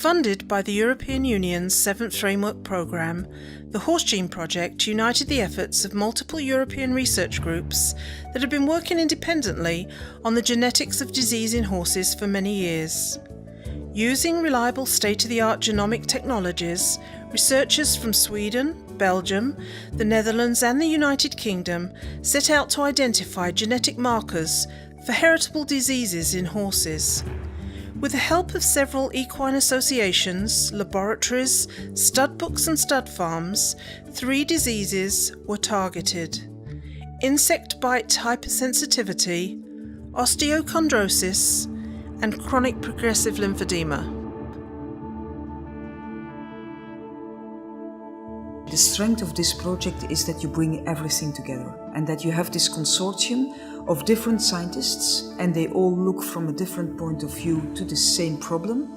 Funded by the European Union's 7th Framework Programme, the HORSEGENE project united the efforts of multiple European research groups that have been working independently on the genetics of disease in horses for many years. Using reliable state-of-the-art genomic technologies, researchers from Sweden, Belgium, the Netherlands and the United Kingdom set out to identify genetic markers for heritable diseases in horses. With the help of several equine associations, laboratories, studbooks and stud farms, 3 diseases were targeted: insect bite hypersensitivity, osteochondrosis, and chronic progressive lymphedema. The strength of this project is that you bring everything together and that you have this consortium of different scientists and they all look from a different point of view to the same problem,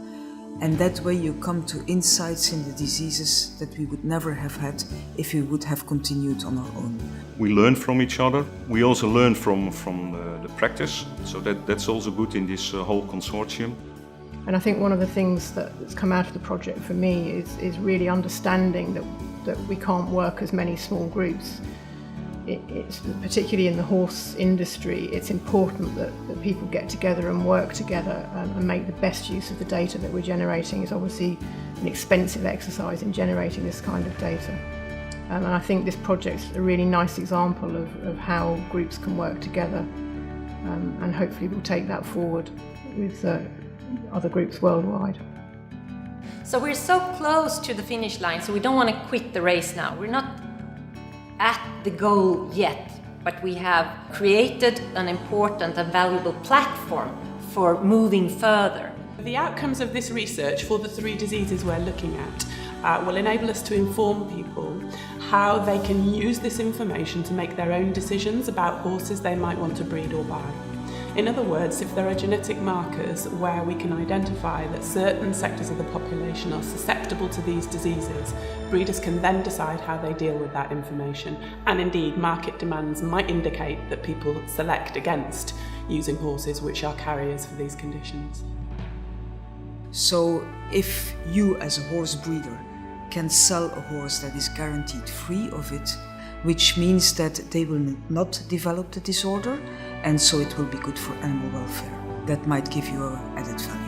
and that way you come to insights in the diseases that we would never have had if we would have continued on our own. We learn from each other. We also learn from the practice, so that's also good in this whole consortium. And I think one of the things that's come out of the project for me is really understanding that we can't work as many small groups. It's particularly in the horse industry, it's important that people get together and work together and make the best use of the data that we're generating. It's obviously an expensive exercise in generating this kind of data. And I think this project's a really nice example of how groups can work together, and hopefully we'll take that forward with other groups worldwide. So we're so close to the finish line, so we don't want to quit the race now. We're not at the goal yet, but we have created an important and valuable platform for moving further. The outcomes of this research for the 3 diseases we're looking at will enable us to inform people how they can use this information to make their own decisions about horses they might want to breed or buy. In other words, if there are genetic markers where we can identify that certain sectors of the population are susceptible to these diseases, breeders can then decide how they deal with that information. And indeed, market demands might indicate that people select against using horses which are carriers for these conditions. So if you as a horse breeder can sell a horse that is guaranteed free of it, which means that they will not develop the disorder, and so it will be good for animal welfare. That might give you an added value.